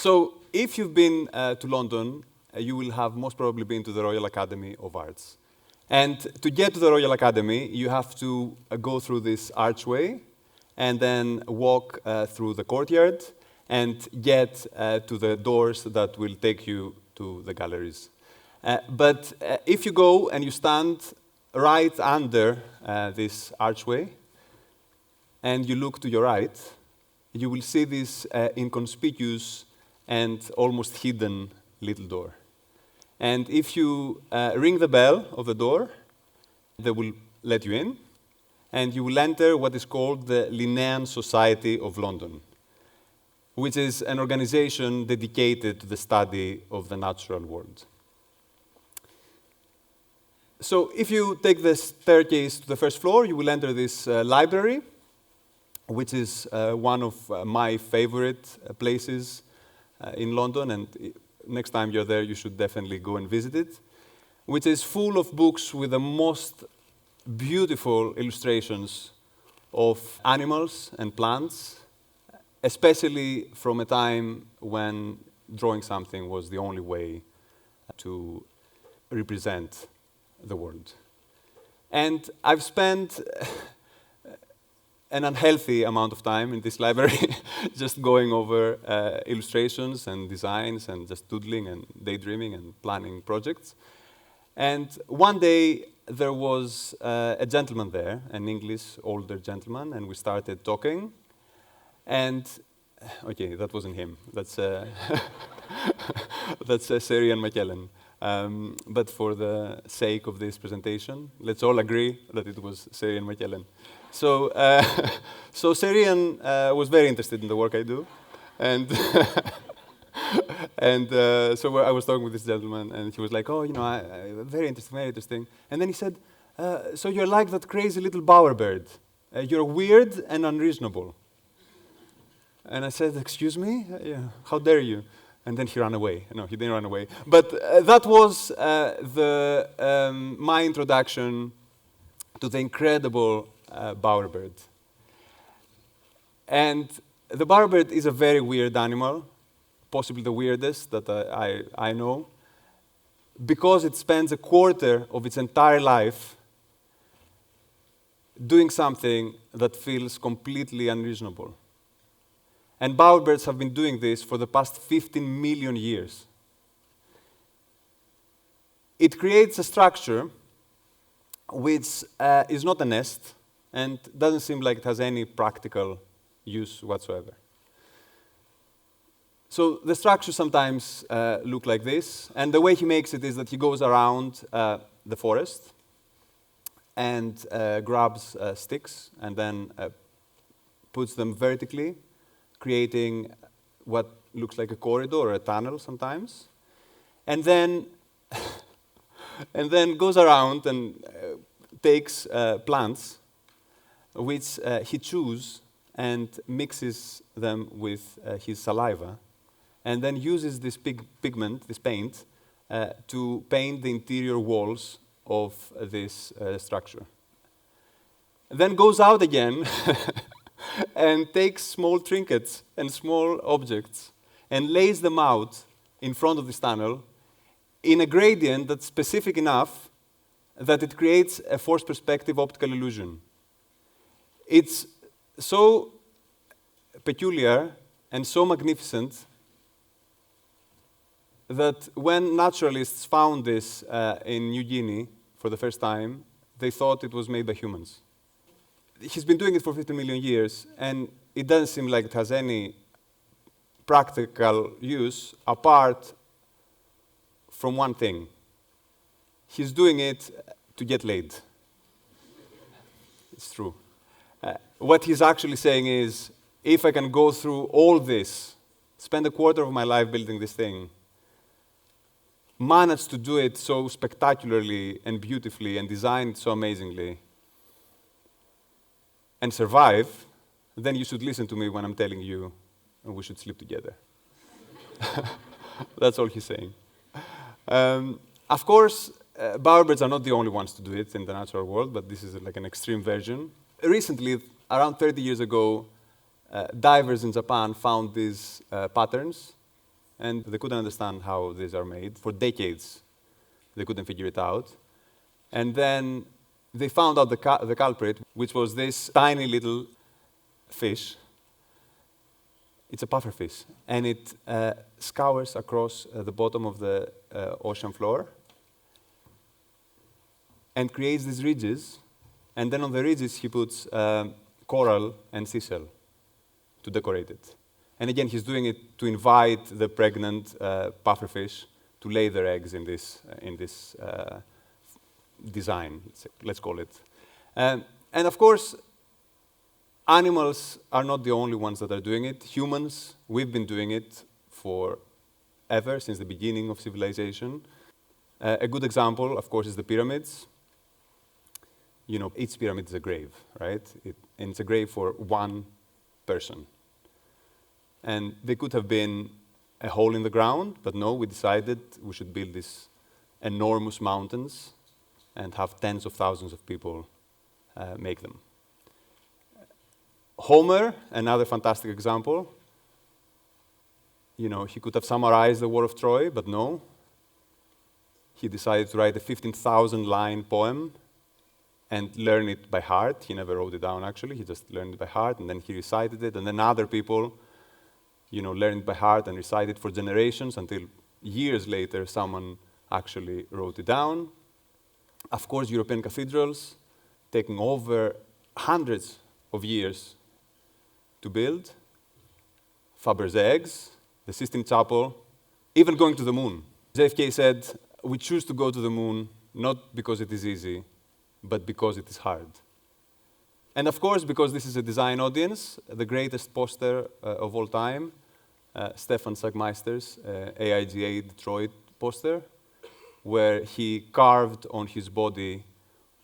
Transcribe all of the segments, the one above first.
So if you've been to London, you will have most probably been to the Royal Academy of Arts. And to get to the Royal Academy, you have to go through this archway and then walk through the courtyard and get to the doors that will take you to the galleries. But if you go and you stand right under this archway and you look to your right, you will see this inconspicuous and almost hidden little door. And if you ring the bell of the door, they will let you in, and you will enter what is called the Linnean Society of London, which is an organization dedicated to the study of the natural world. So if you take the staircase to the first floor, you will enter this library, which is one of my favorite places in London, and next time you're there, you should definitely go and visit it, which is full of books with the most beautiful illustrations of animals and plants, especially from a time when drawing something was the only way to represent the world. And I've spent an unhealthy amount of time in this library, just going over illustrations and designs and just doodling and daydreaming and planning projects. And one day there was a gentleman there, an English older gentleman, and we started talking. And, okay, that wasn't him. That's that's Sir Ian McKellen. But for the sake of this presentation, let's all agree that it was Sir Ian McKellen. So, so Sir Ian was very interested in the work I do, and so I was talking with this gentleman, and he was like, "Oh, you know, very interesting, very interesting." And then he said, "So you're like that crazy little bowerbird. You're weird and unreasonable." And I said, "Excuse me? Yeah, how dare you?" And then he ran away. No, he didn't run away. But that was my introduction to the incredible bowerbird. And the bowerbird is a very weird animal, possibly the weirdest that I know, because it spends a quarter of its entire life doing something that feels completely unreasonable. And bowerbirds have been doing this for the past 15 million years. It creates a structure which is not a nest and doesn't seem like it has any practical use whatsoever. So the structures sometimes look like this, and the way he makes it is that he goes around the forest and grabs sticks and then puts them vertically, creating what looks like a corridor or a tunnel sometimes, and then goes around and takes plants which he chews and mixes them with his saliva, and then uses this pigment, this paint, to paint the interior walls of this structure. Then goes out again and takes small trinkets and small objects and lays them out in front of this tunnel in a gradient that's specific enough that it creates a forced perspective optical illusion. It's so peculiar and so magnificent that when naturalists found this in New Guinea for the first time, they thought it was made by humans. He's been doing it for 50 million years, and it doesn't seem like it has any practical use apart from one thing. He's doing it to get laid. It's true. What he's actually saying is, if I can go through all this, spend a quarter of my life building this thing, manage to do it so spectacularly and beautifully and design it so amazingly, and survive, then you should listen to me when I'm telling you we should sleep together. That's all he's saying. Of course, bowerbirds are not the only ones to do it in the natural world, but this is like an extreme version. Recently, around 30 years ago, divers in Japan found these patterns and they couldn't understand how these are made. For decades, they couldn't figure it out. And then they found out the culprit, which was this tiny little fish. It's a pufferfish, and it scours across the bottom of the ocean floor and creates these ridges. And then on the ridges, he puts coral and seashell to decorate it. And again, he's doing it to invite the pregnant pufferfish to lay their eggs in this design, let's call it. And of course, animals are not the only ones that are doing it. Humans, we've been doing it forever, since the beginning of civilization. A good example, of course, is the pyramids. You know, each pyramid is a grave, right? And it's a grave for one person. And they could have been a hole in the ground, but no, we decided we should build these enormous mountains and have tens of thousands of people make them. Homer, another fantastic example. You know, he could have summarized the War of Troy, but no. He decided to write a 15,000-line poem and learn it by heart. He never wrote it down, actually. He just learned it by heart, and then he recited it, and then other people, you know, learned it by heart and recited it for generations until years later someone actually wrote it down. Of course, European cathedrals, taking over hundreds of years to build. Faber's eggs, the Sistine Chapel, even going to the moon. JFK said, we choose to go to the moon not because it is easy, but because it is hard. And of course, because this is a design audience, the greatest poster of all time, Stefan Sagmeister's AIGA Detroit poster, where he carved on his body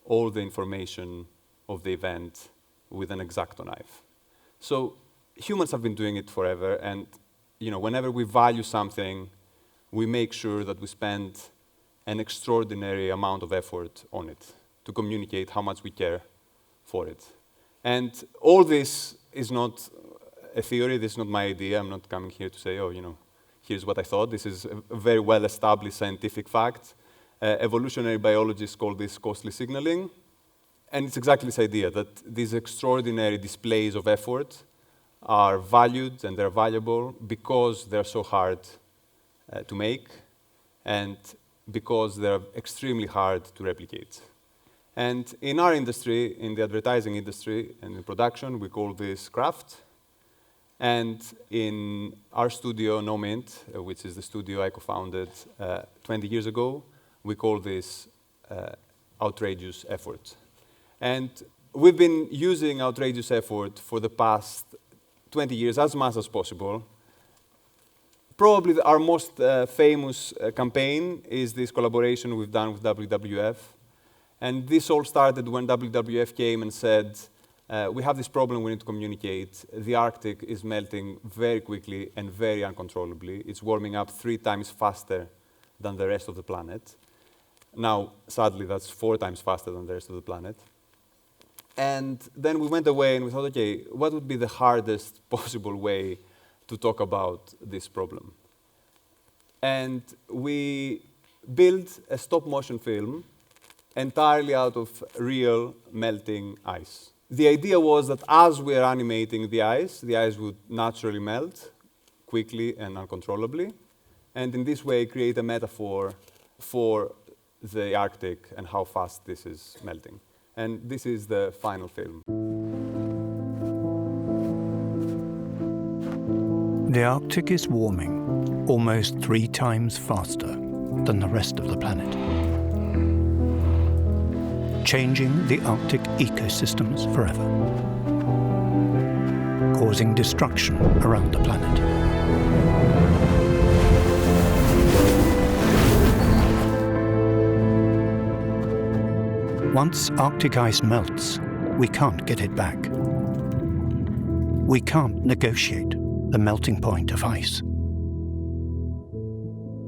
all the information of the event with an X-Acto knife. So humans have been doing it forever, and you know, whenever we value something, we make sure that we spend an extraordinary amount of effort on it to communicate how much we care for it. And all this is not a theory, this is not my idea. I'm not coming here to say, oh, you know, here's what I thought. This is a very well-established scientific fact. Evolutionary biologists call this costly signaling. And it's exactly this idea, that these extraordinary displays of effort are valued and they're valuable because they're so hard to make and because they're extremely hard to replicate. And in our industry, in the advertising industry and in production, we call this craft. And in our studio, No Mint, which is the studio I co-founded 20 years ago, we call this outrageous effort. And we've been using outrageous effort for the past 20 years as much as possible. Probably our most famous campaign is this collaboration we've done with WWF. And this all started when WWF came and said, we have this problem we need to communicate. The Arctic is melting very quickly and very uncontrollably. It's warming up 3 times faster than the rest of the planet. Now, sadly, that's 4 times faster than the rest of the planet. And then we went away and we thought, okay, what would be the hardest possible way to talk about this problem? And we built a stop-motion film entirely out of real melting ice. The idea was that as we are animating the ice would naturally melt quickly and uncontrollably, and in this way create a metaphor for the Arctic and how fast this is melting. And this is the final film. The Arctic is warming almost 3 times faster than the rest of the planet, changing the Arctic ecosystems forever, causing destruction around the planet. Once Arctic ice melts, we can't get it back. We can't negotiate the melting point of ice.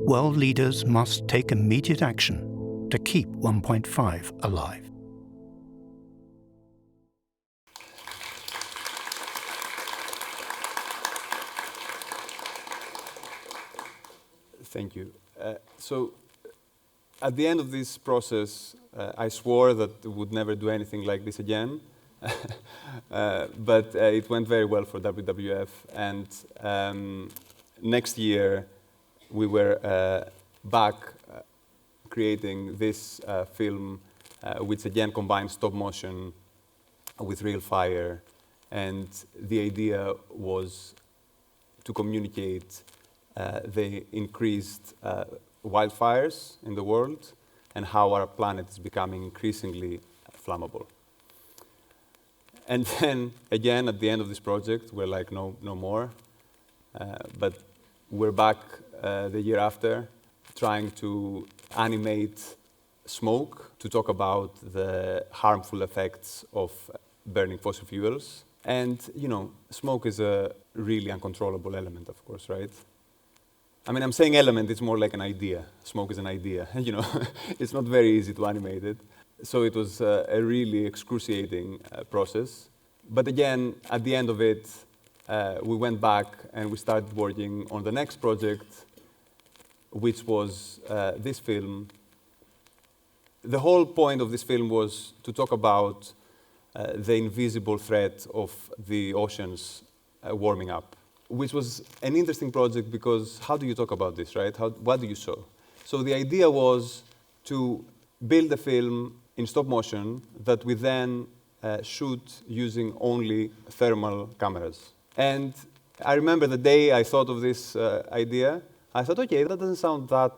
World leaders must take immediate action to keep 1.5 alive. Thank you. So at the end of this process, I swore that I would never do anything like this again. But it went very well for WWF. And next year, we were back creating this film, which again combines stop motion with real fire. And the idea was to communicate the increased wildfires in the world and how our planet is becoming increasingly flammable. And then, again, at the end of this project, we're like, no more. But we're back the year after, trying to animate smoke to talk about the harmful effects of burning fossil fuels. And, you know, smoke is a really uncontrollable element, of course, right? I mean, I'm saying element, it's more like an idea. Smoke is an idea, you know. It's not very easy to animate it. So it was a really excruciating process. But again, at the end of it, we went back and we started working on the next project, which was this film. The whole point of this film was to talk about the invisible threat of the oceans warming up, which was an interesting project because how do you talk about this, right? What do you show? So the idea was to build a film in stop motion that we then shoot using only thermal cameras. And I remember the day I thought of this idea, I thought, okay, that doesn't sound that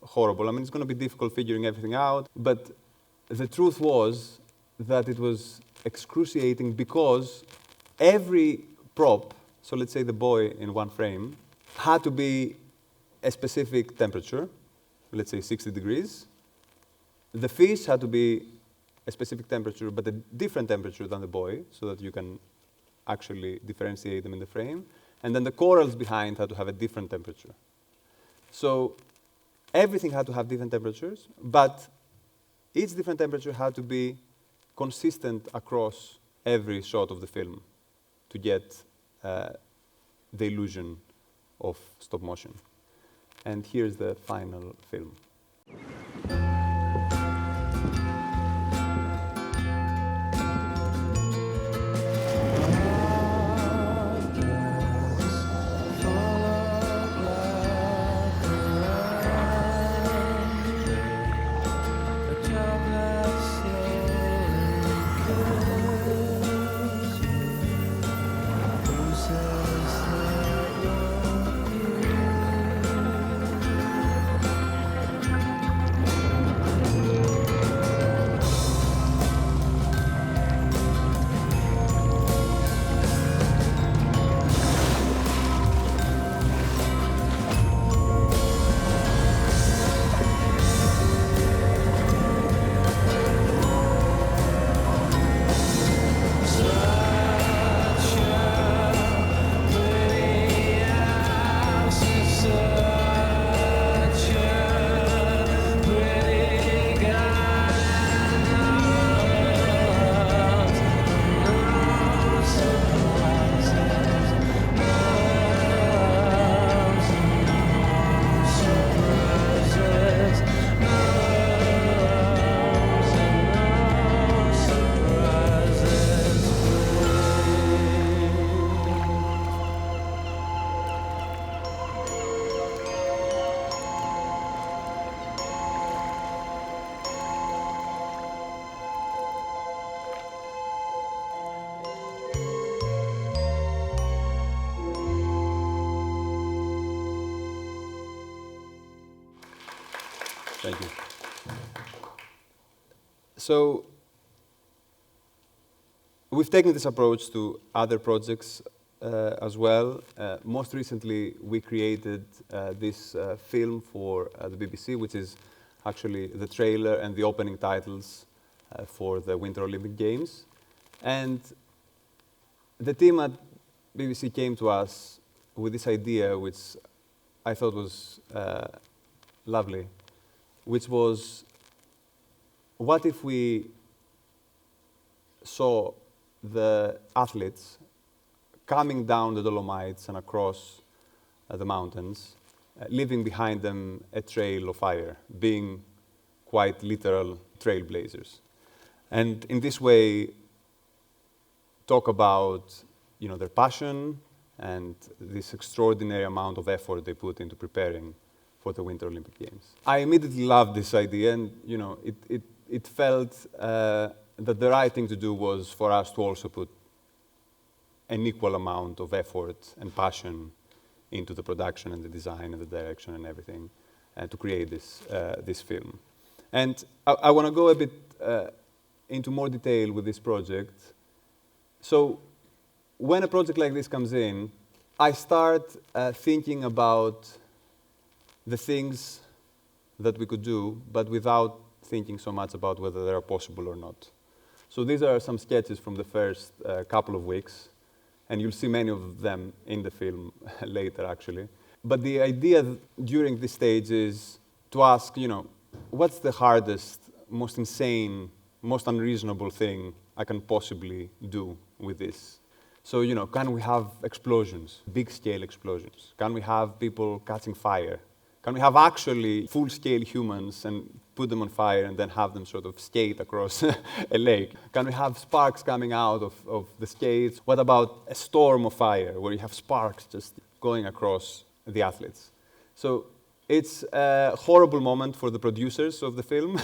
horrible. I mean, it's going to be difficult figuring everything out. But the truth was that it was excruciating because every prop, so let's say the boy in one frame, had to be a specific temperature, let's say 60 degrees. The fish had to be a specific temperature, but a different temperature than the boy, so that you can actually differentiate them in the frame. And then the corals behind had to have a different temperature. So everything had to have different temperatures, but each different temperature had to be consistent across every shot of the film to get the illusion of stop motion. And here's the final film. Thank you. So we've taken this approach to other projects as well. Most recently, we created this film for the BBC, which is actually the trailer and the opening titles for the Winter Olympic Games. And the team at BBC came to us with this idea, which I thought was lovely, which was, what if we saw the athletes coming down the Dolomites and across the mountains leaving behind them a trail of fire, being quite literal trailblazers. And in this way, talk about their passion and this extraordinary amount of effort they put into preparing for the Winter Olympic Games. I immediately loved this idea, and it felt that the right thing to do was for us to also put an equal amount of effort and passion into the production and the design and the direction and everything, and to create this film. And I want to go a bit into more detail with this project. So when a project like this comes in, I start thinking about the things that we could do, but without thinking so much about whether they are possible or not. So these are some sketches from the first couple of weeks, and you'll see many of them in the film later, actually. But the idea during this stage is to ask, what's the hardest, most insane, most unreasonable thing I can possibly do with this? So, can we have explosions, big-scale explosions? Can we have people catching fire? Can we have actually full-scale humans and put them on fire and then have them sort of skate across a lake? Can we have sparks coming out of the skates? What about a storm of fire where you have sparks just going across the athletes? So it's a horrible moment for the producers of the film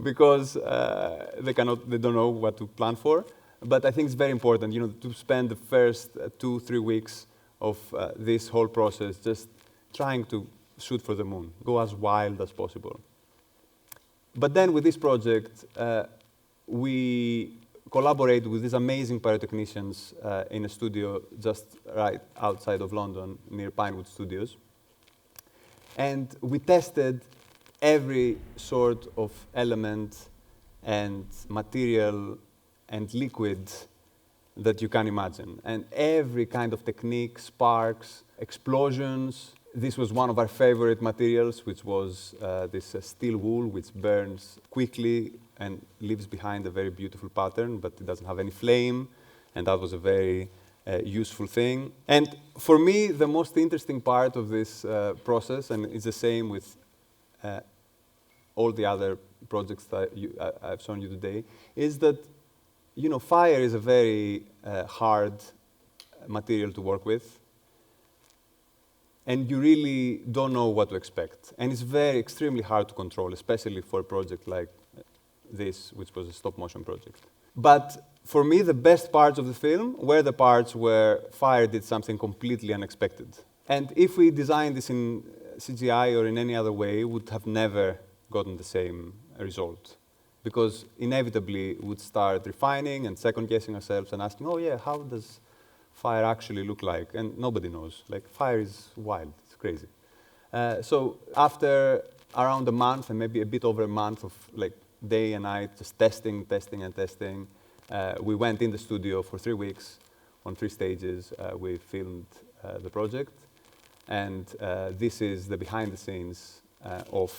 because they don't know what to plan for. But I think it's very important, to spend the first 2-3 weeks of this whole process just trying to shoot for the moon, go as wild as possible. But then with this project, we collaborated with these amazing pyrotechnicians in a studio just right outside of London, near Pinewood Studios. And we tested every sort of element and material and liquid that you can imagine. And every kind of technique, sparks, explosions. This was one of our favorite materials, which was this steel wool, which burns quickly and leaves behind a very beautiful pattern, but it doesn't have any flame. And that was a very useful thing. And for me, the most interesting part of this process, and it's the same with all the other projects that I've shown you today, is that fire is a very hard material to work with, and you really don't know what to expect. And it's extremely hard to control, especially for a project like this, which was a stop-motion project. But for me, the best parts of the film were the parts where fire did something completely unexpected. And if we designed this in CGI or in any other way, we would have never gotten the same result. Because inevitably we would start refining and second-guessing ourselves and asking, oh yeah, how does fire actually look like? And nobody knows. Like, fire is wild, it's crazy. So after around a month, and maybe a bit over a month of day and night, just testing, we went in the studio for 3 weeks on 3 stages. We filmed the project. And this is the behind the scenes of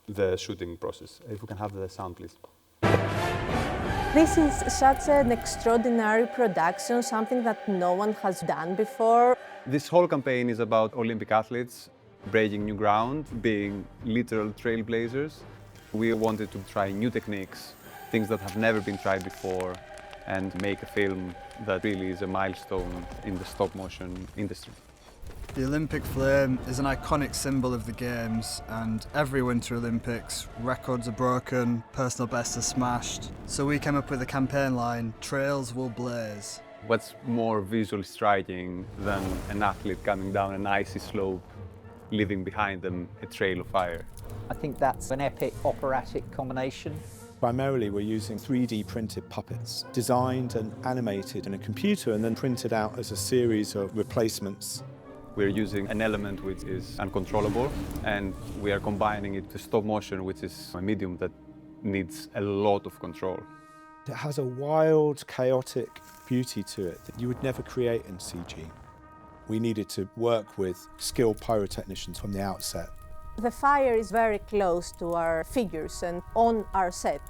the shooting process. If we can have the sound, please. This is such an extraordinary production, something that no one has done before. This whole campaign is about Olympic athletes breaking new ground, being literal trailblazers. We wanted to try new techniques, things that have never been tried before, and make a film that really is a milestone in the stop-motion industry. The Olympic flame is an iconic symbol of the Games, and every Winter Olympics, records are broken, personal bests are smashed. So we came up with a campaign line, Trails Will Blaze. What's more visually striking than an athlete coming down an icy slope, leaving behind them a trail of fire? I think that's an epic operatic combination. Primarily, we're using 3D printed puppets, designed and animated in a computer and then printed out as a series of replacements. We're using an element which is uncontrollable, and we are combining it to stop motion, which is a medium that needs a lot of control. It has a wild, chaotic beauty to it that you would never create in CG. We needed to work with skilled pyrotechnicians from the outset. The fire is very close to our figures, and on our set,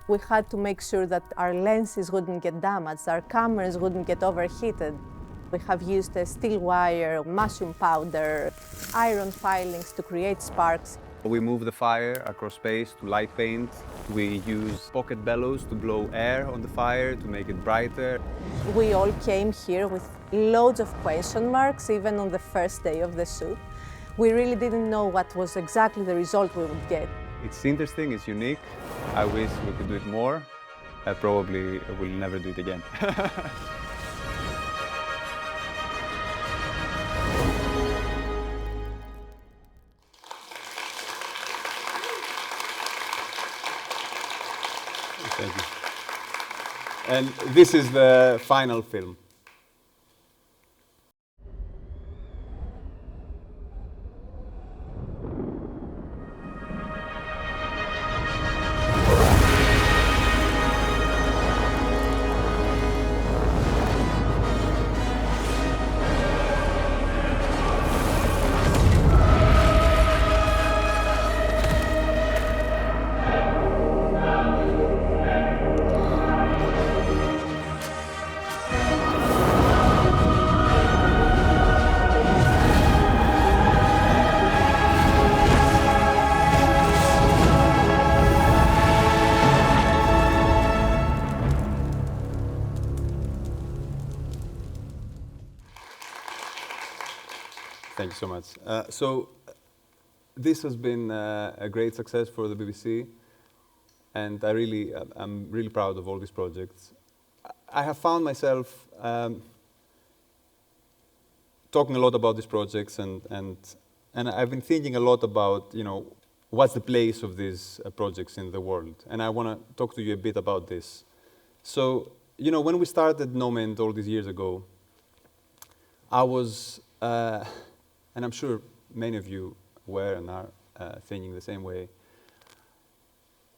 we had to make sure that our lenses wouldn't get damaged, our cameras wouldn't get overheated. We have used steel wire, mushroom powder, iron filings to create sparks. We move the fire across space to light paint. We use pocket bellows to blow air on the fire to make it brighter. We all came here with loads of question marks, even on the first day of the shoot. We really didn't know what was exactly the result we would get. It's interesting, it's unique. I wish we could do it more. I probably will never do it again. Thank you. And this is the final film. Thank you so much. This has been a great success for the BBC, and I'm really proud of all these projects. I have found myself talking a lot about these projects, and I've been thinking a lot about, what's the place of these projects in the world, and I want to talk to you a bit about this. So, when we started Nomad all these years ago, I was, and I'm sure many of you were and are thinking the same way,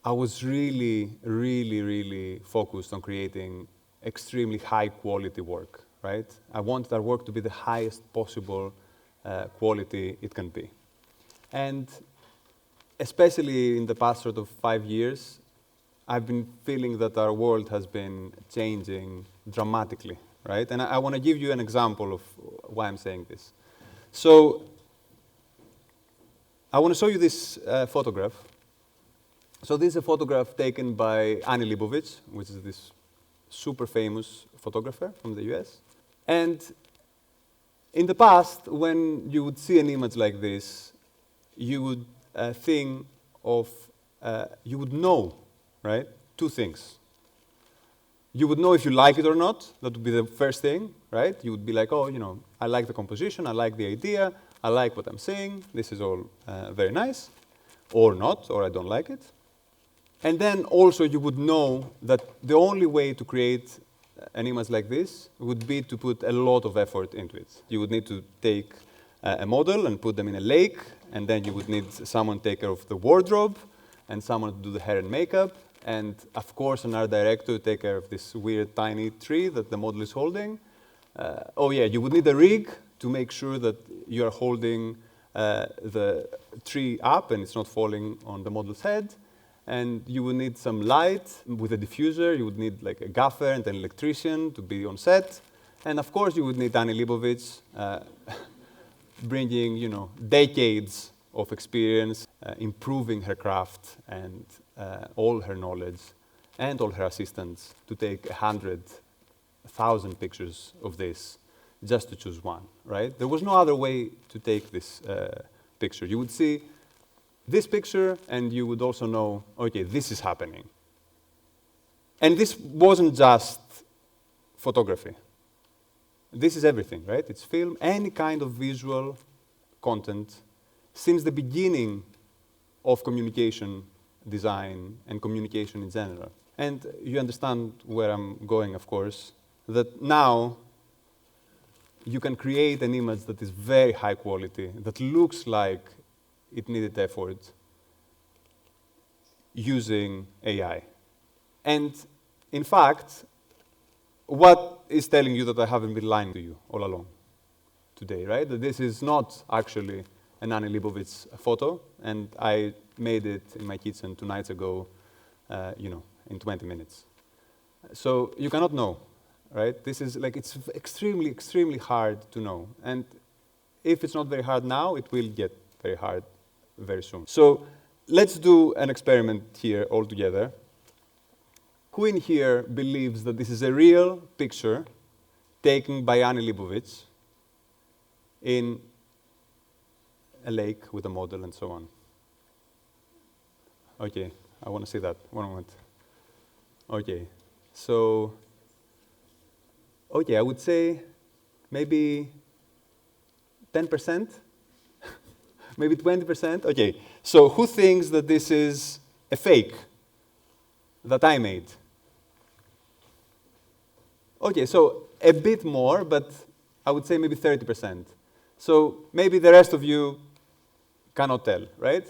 I was really, really, really focused on creating extremely high quality work, right? I wanted our work to be the highest possible quality it can be. And especially in the past sort of 5 years, I've been feeling that our world has been changing dramatically, right? And I want to give you an example of why I'm saying this. So I want to show you this photograph. So this is a photograph taken by Annie Leibovitz, which is this super famous photographer from the US. And in the past, when you would see an image like this, you would think of, you would know, right? Two things. You would know if you like it or not. That would be the first thing, right? You would be like, oh, I like the composition, I like the idea, I like what I'm seeing, this is all very nice, or not, or I don't like it. And then also you would know that the only way to create an image like this would be to put a lot of effort into it. You would need to take a model and put them in a lake, and then you would need someone to take care of the wardrobe, and someone to do the hair and makeup, and of course an art director to take care of this weird tiny tree that the model is holding. Oh yeah, you would need a rig to make sure that you are holding the tree up and it's not falling on the model's head. And you would need some light with a diffuser. You would need like a gaffer and an electrician to be on set. And of course, you would need Annie Leibovitz bringing, decades of experience, improving her craft and all her knowledge, and all her assistants to take 100,000 pictures of this just to choose one, right? There was no other way to take this picture. You would see this picture, and you would also know, okay, this is happening. And this wasn't just photography. This is everything, right? It's film, any kind of visual content since the beginning of communication design and communication in general. And you understand where I'm going, of course, that now you can create an image that is very high quality, that looks like it needed effort using AI. And in fact, what is telling you that I haven't been lying to you all along today, right? That this is not actually an Annie Leibovitz photo, and I made it in my kitchen 2 nights ago, in 20 minutes. So you cannot know, right? This is like, it's extremely, extremely hard to know. And if it's not very hard now, it will get very hard very soon. So let's do an experiment here all together. Who in here believes that this is a real picture taken by Annie Leibovitz in a lake with a model and so on? Okay, I want to see that. One moment. Okay, so, okay, I would say maybe 10%, maybe 20%. Okay, so who thinks that this is a fake that I made? Okay, so a bit more, but I would say maybe 30%. So maybe the rest of you cannot tell, right?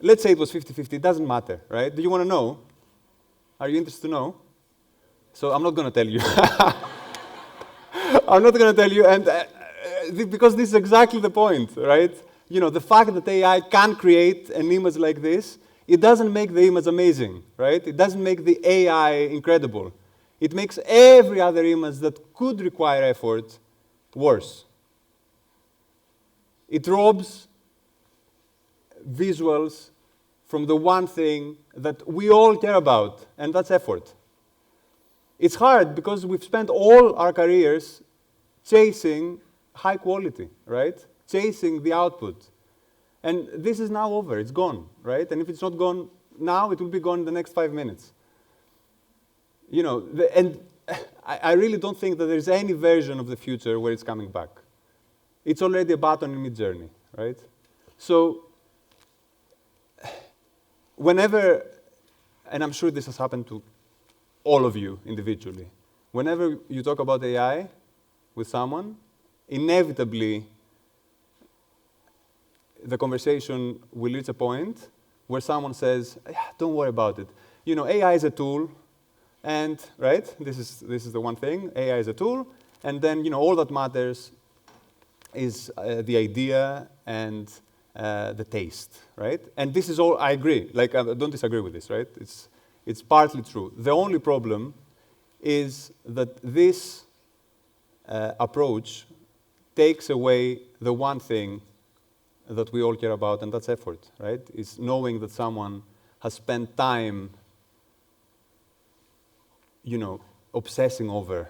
Let's say it was 50-50, it doesn't matter, right? Do you want to know? Are you interested to know? So I'm not going to tell you. I'm not going to tell you, and because this is exactly the point, right? You know, the fact that AI can create an image like this, it doesn't make the image amazing, right? It doesn't make the AI incredible. It makes every other image that could require effort worse. It robs visuals from the one thing that we all care about, and that's effort. It's hard because we've spent all our careers chasing high quality, right? Chasing the output. And this is now over, it's gone, right? And if it's not gone now, it will be gone in the next 5 minutes. You know, and I really don't think that there's any version of the future where it's coming back. It's already a button in mid-journey, right? So, whenever, and I'm sure this has happened to all of you individually, whenever you talk about AI with someone, inevitably the conversation will reach a point where someone says, don't worry about it. You know, AI is a tool, and, right, this is the one thing, AI is a tool, and then, you know, all that matters is the idea and the taste, right? And this is all, I agree, like, I don't disagree with this, right? It's partly true. The only problem is that this approach takes away the one thing that we all care about, and that's effort, right? It's knowing that someone has spent time, you know, obsessing over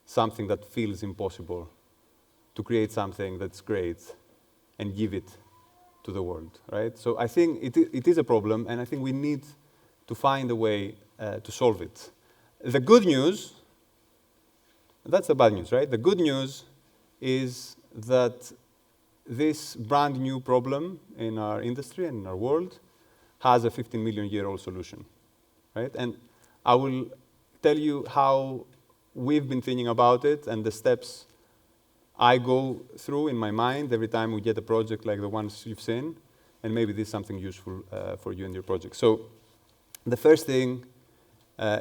something that feels impossible, to create something that's great and give it to the world, right? So I think it is a problem, and I think we need to find a way to solve it. The good news, that's the bad news, right? The good news is that this brand new problem in our industry and in our world has a 15-million-year-old solution, right? And I will tell you how we've been thinking about it and the steps I go through in my mind every time we get a project like the ones you've seen, and maybe this is something useful for you and your project. So the first thing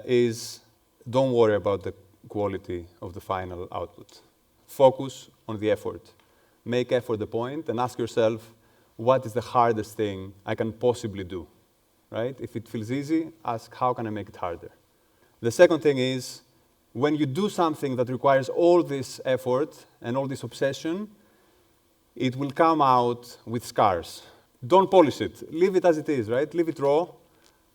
is don't worry about the quality of the final output. Focus on the effort. Make effort the point and ask yourself, what is the hardest thing I can possibly do, right? If it feels easy, ask, how can I make it harder? The second thing is, when you do something that requires all this effort and all this obsession, it will come out with scars. Don't polish it. Leave it as it is, right? Leave it raw.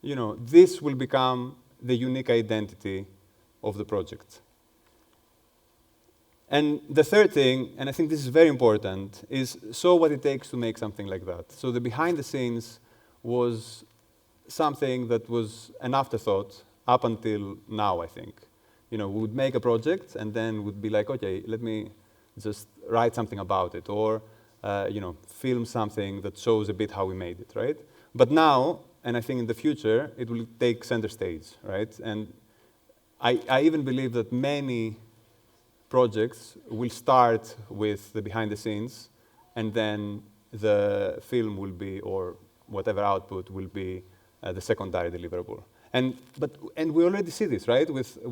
You know, this will become the unique identity of the project. And the third thing, and I think this is very important, is show what it takes to make something like that. So the behind the scenes was something that was an afterthought up until now, I think. You know, we would make a project and then would be like, okay, let me just write something about it, or you know, film something that shows a bit how we made it, right? But now, and I think in the future, it will take center stage, right? And I even believe that many projects will start with the behind the scenes, and then the film will be, or whatever output will be, the secondary deliverable. And we already see this, right? With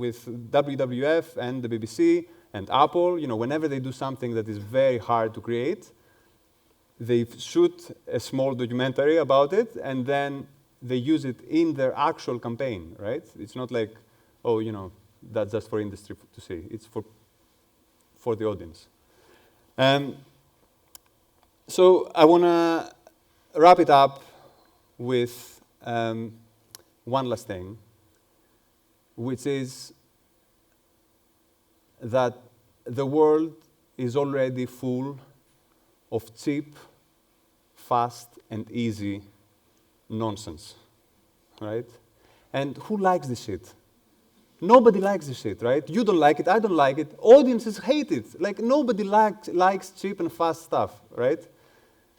WWF and the BBC and Apple, you know, whenever they do something that is very hard to create, they shoot a small documentary about it, and then they use it in their actual campaign, right? It's not like, oh, you know, that's just for industry to see. It's for the audience. So I want to wrap it up with one last thing, which is that the world is already full of cheap, fast, and easy nonsense, right? And who likes this shit? Nobody likes this shit, right? You don't like it, I don't like it. Audiences hate it. Like, nobody likes cheap and fast stuff, right?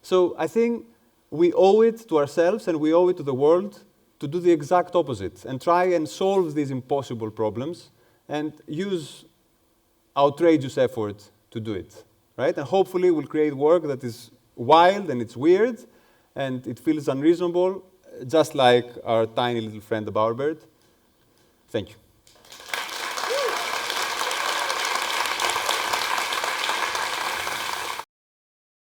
So I think we owe it to ourselves and we owe it to the world to do the exact opposite and try and solve these impossible problems and use outrageous effort to do it, right? And hopefully we'll create work that is wild and it's weird and it feels unreasonable, just like our tiny little friend, the Bowerbird. Thank you.